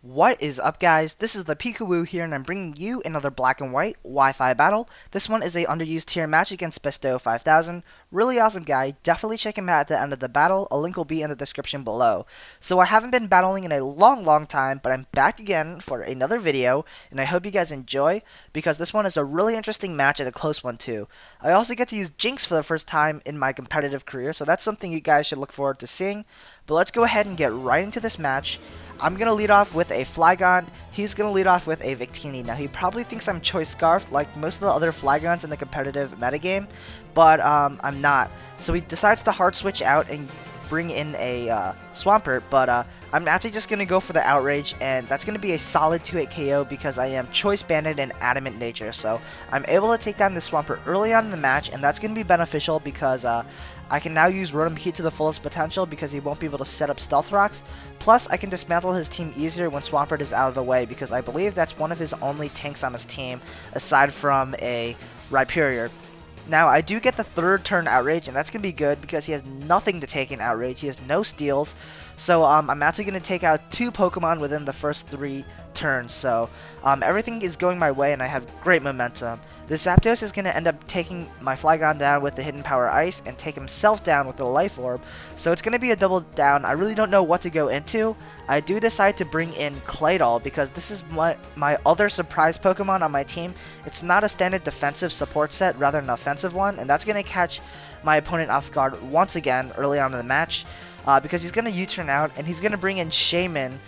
What is up, guys? This is ThePikaWu here, and I'm bringing you another black and white Wi-Fi battle. This one is a underused tier match against Besto 5000. Really awesome guy. Definitely check him out at the end of the battle. A link will be in the description below. So I haven't been battling in a long time, but I'm back again for another video, and I hope you guys enjoy, because this one is a really interesting match and a close one too. I also get to use Jinx for the first time in my competitive career, so that's something you guys should look forward to seeing. But let's go ahead and get right into this match. I'm going to lead off with a Flygon. He's going to lead off with a Victini. Now, he probably thinks I'm Choice Scarfed like most of the other Flygons in the competitive metagame, but I'm not. So he decides to hard switch out and bring in a Swampert, but I'm actually just going to go for the Outrage, and that's going to be a solid 2-hit KO because I am Choice Banded and Adamant Nature. So I'm able to take down the Swampert early on in the match, and that's going to be beneficial because I can now use Rotom Heat to the fullest potential because he won't be able to set up Stealth Rocks. Plus, I can dismantle his team easier when Swampert is out of the way because I believe that's one of his only tanks on his team aside from a Rhyperior. Now, I do get the third turn Outrage, and that's going to be good because he has nothing to take in Outrage. He has no steals, so I'm actually going to take out 2 Pokemon within the first 3 turns. So everything is going my way, and I have great momentum. The Zapdos is going to end up taking my Flygon down with the Hidden Power Ice and take himself down with the Life Orb. So it's going to be a double down. I really don't know what to go into. I do decide to bring in Claydol because this is my other surprise Pokemon on my team. It's not a standard defensive support set, rather an offensive one, and that's going to catch my opponent off guard once again early on in the match because he's going to U-turn out and he's going to bring in Shaman,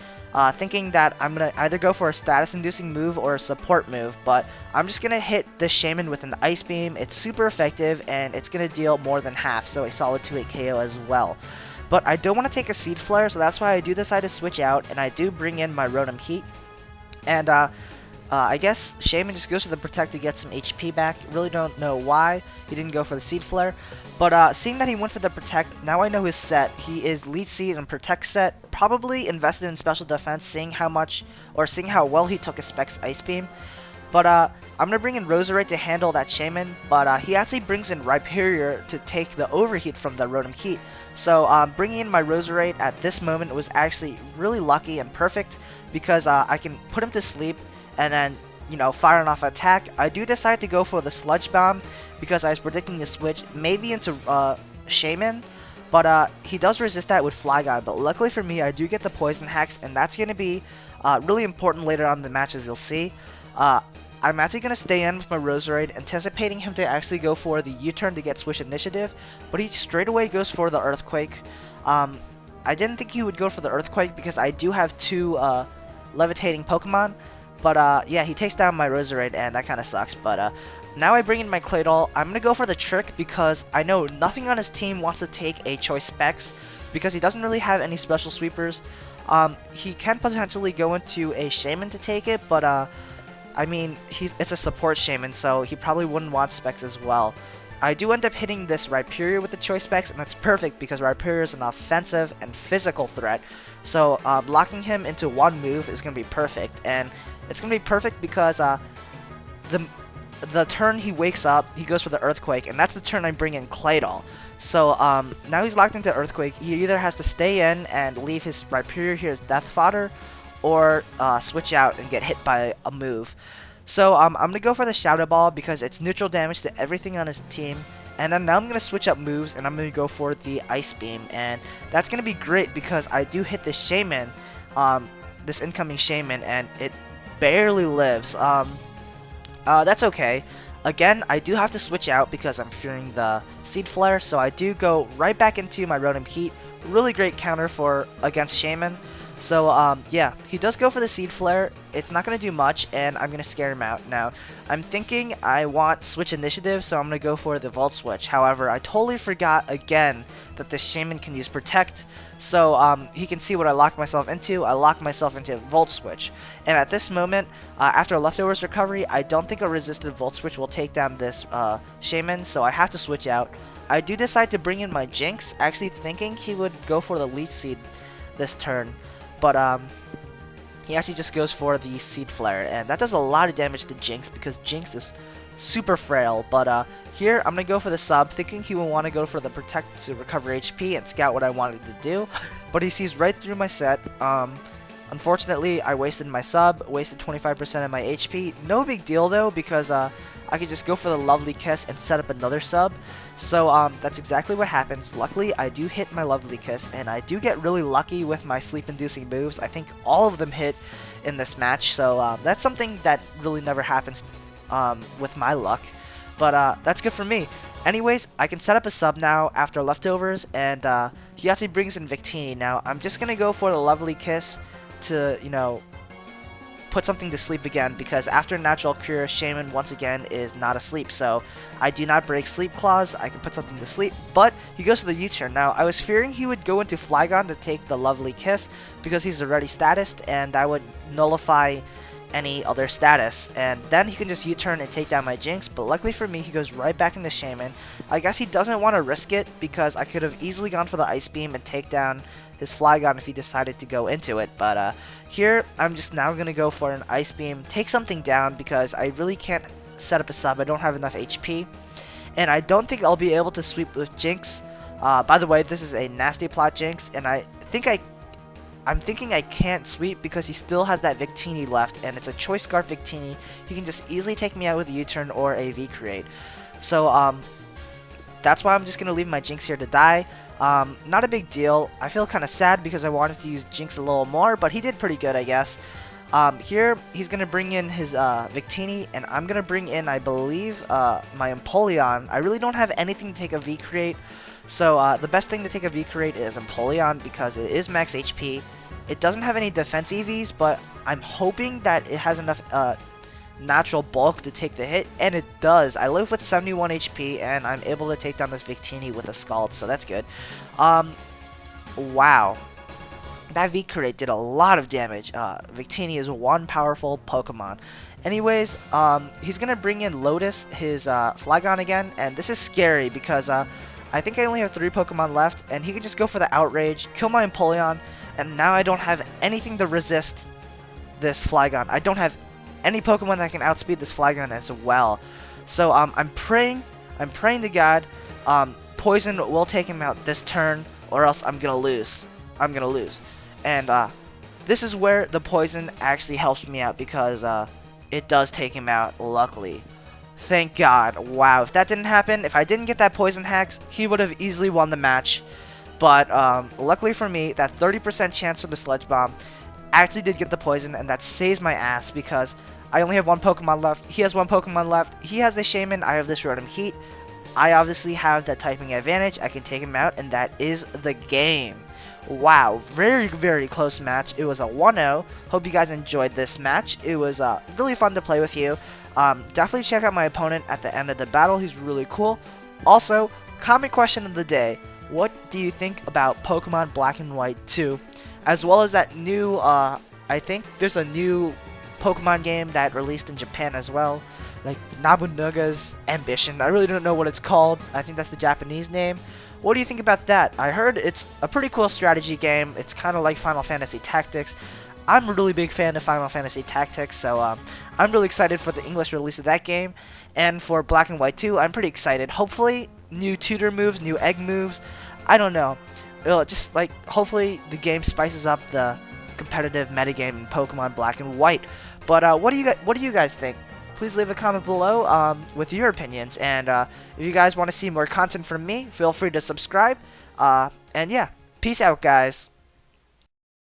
thinking that I'm going to either go for a status-inducing move or a support move, but I'm just going to hit the Shaman with an Ice Beam. It's super effective, and it's going to deal more than half, so a solid 2-hit KO as well. But I don't want to take a Seed Flare, so that's why I do decide to switch out, and I do bring in my Rotom Heat. And I guess Shaman just goes for the Protect to get some HP back. Really don't know why he didn't go for the Seed Flare. But seeing that he went for the Protect, now I know his set. He is Leech Seed and Protect set. Probably invested in Special Defense, seeing how well he took a Specs Ice Beam. But I'm going to bring in Roserite to handle that Shaman. But he actually brings in Rhyperior to take the Overheat from the Rotom Heat. So bringing in my Roserite at this moment was actually really lucky and perfect because I can put him to sleep and then, you know, firing off attack. I do decide to go for the Sludge Bomb because I was predicting the switch maybe into Shaman, but he does resist that with Flygon. But luckily for me, I do get the Poison Hex, and that's going to be really important later on in the match, as you'll see. I'm actually going to stay in with my Roserade, anticipating him to actually go for the U-turn to get Swish Initiative, but he straight away goes for the Earthquake. I didn't think he would go for the Earthquake because I do have 2 levitating Pokemon. But yeah, he takes down my Roserade, and that kind of sucks. But now I bring in my Claydol. I'm going to go for the Trick because I know nothing on his team wants to take a Choice Specs because he doesn't really have any special sweepers. He can potentially go into a Shaman to take it, but I mean, it's a support Shaman, so he probably wouldn't want Specs as well. I do end up hitting this Rhyperior with the Choice Specs, and that's perfect because Rhyperior is an offensive and physical threat. So locking him into one move is going to be perfect, and it's going to be perfect because the turn he wakes up, he goes for the Earthquake, and that's the turn I bring in Claydol. So now he's locked into Earthquake. He either has to stay in and leave his Rhyperior here as death fodder, or switch out and get hit by a move. So I'm going to go for the Shadow Ball because it's neutral damage to everything on his team. And then now I'm going to switch up moves, and I'm going to go for the Ice Beam. And that's going to be great because I do hit this Shaman, this incoming Shaman, and it barely lives. That's okay. Again, I do have to switch out because I'm fearing the Seed Flare, so I do go right back into my Rotom Heat. Really great counter against Shaman. So, yeah, he does go for the Seed Flare. It's not going to do much, and I'm going to scare him out. Now, I'm thinking I want Switch Initiative, so I'm going to go for the Volt Switch. However, I totally forgot, again, that the Shaman can use Protect. So, he can see what I locked myself into. I locked myself into Volt Switch. And at this moment, after a Leftovers recovery, I don't think a resisted Volt Switch will take down this Shaman, so I have to switch out. I do decide to bring in my Jinx, actually thinking he would go for the Leech Seed this turn. But he actually just goes for the Seed Flare, and that does a lot of damage to Jinx because Jinx is super frail. But here I'm going to go for the sub, thinking he will want to go for the Protect to recover HP and scout what I wanted to do. But he sees right through my set. Unfortunately, I wasted my sub, wasted 25% of my HP. No big deal though, because I could just go for the Lovely Kiss and set up another sub. So that's exactly what happens. Luckily, I do hit my Lovely Kiss, and I do get really lucky with my sleep-inducing moves. I think all of them hit in this match, so that's something that really never happens with my luck. But that's good for me. Anyways, I can set up a sub now after leftovers, and he actually brings in Victini. Now, I'm just going to go for the Lovely Kiss to, you know, put something to sleep again, because after Natural Cure, Shaman once again is not asleep, so I do not break Sleep Clause. I can put something to sleep, but he goes to the U-turn. Now, I was fearing he would go into Flygon to take the Lovely Kiss, because he's already statused, and that would nullify any other status, and then he can just U-turn and take down my Jinx, but luckily for me, he goes right back into Shaman. I guess he doesn't want to risk it, because I could have easily gone for the Ice Beam and take down his Flygon if he decided to go into it, but here, I'm just now going to go for an Ice Beam, take something down, because I really can't set up a sub. I don't have enough HP, and I don't think I'll be able to sweep with Jinx. By the way, this is a nasty plot Jinx, and I'm thinking I can't sweep because he still has that Victini left, and it's a Choice Scarf Victini. He can just easily take me out with a U-turn or a V-Create. So, that's why I'm just going to leave my Jinx here to die. Not a big deal. I feel kind of sad because I wanted to use Jinx a little more, but he did pretty good, I guess. Here, he's going to bring in his Victini, and I'm going to bring in, I believe, my Empoleon. I really don't have anything to take a V-Create, so the best thing to take a V-Create is Empoleon because it is max HP. It doesn't have any defense EVs, but I'm hoping that it has enough natural bulk to take the hit, and it does. I live with 71 HP, and I'm able to take down this Victini with a Scald, so that's good. Wow. That V-Create did a lot of damage. Victini is one powerful Pokemon. Anyways, he's going to bring in Lotus, his Flygon again, and this is scary because I think I only have 3 Pokemon left, and he could just go for the Outrage, kill my Empoleon, and now I don't have anything to resist this Flygon. I don't have any Pokemon that can outspeed this Flygon as well. So I'm praying to God, Poison will take him out this turn, or else I'm gonna lose. And this is where the Poison actually helps me out because it does take him out, luckily. Thank God. Wow, if that didn't happen, if I didn't get that Poison Hex, he would have easily won the match. But luckily for me, that 30% chance for the Sludge Bomb actually did get the Poison, and that saves my ass because I only have 1 Pokemon left. He has 1 Pokemon left. He has the Shaman. I have this Rotom Heat. I obviously have that typing advantage. I can take him out, and that is the game. Wow, very, very close match. It was a 1-0. Hope you guys enjoyed this match. It was really fun to play with you. Definitely check out my opponent at the end of the battle. He's really cool. Also, comment question of the day. What do you think about Pokemon Black and White 2? As well as that new, I think there's a new Pokemon game that released in Japan as well. Like Nobunaga's Ambition. I really don't know what it's called. I think that's the Japanese name. What do you think about that? I heard it's a pretty cool strategy game. It's kind of like Final Fantasy Tactics. I'm a really big fan of Final Fantasy Tactics, so I'm really excited for the English release of that game. And for Black and White 2, I'm pretty excited. Hopefully, new tutor moves, new egg moves. I don't know. It'll just like hopefully the game spices up the competitive metagame in Pokemon Black and White. But what do you guys think? Please leave a comment below with your opinions. And if you guys want to see more content from me, feel free to subscribe. And yeah, peace out, guys.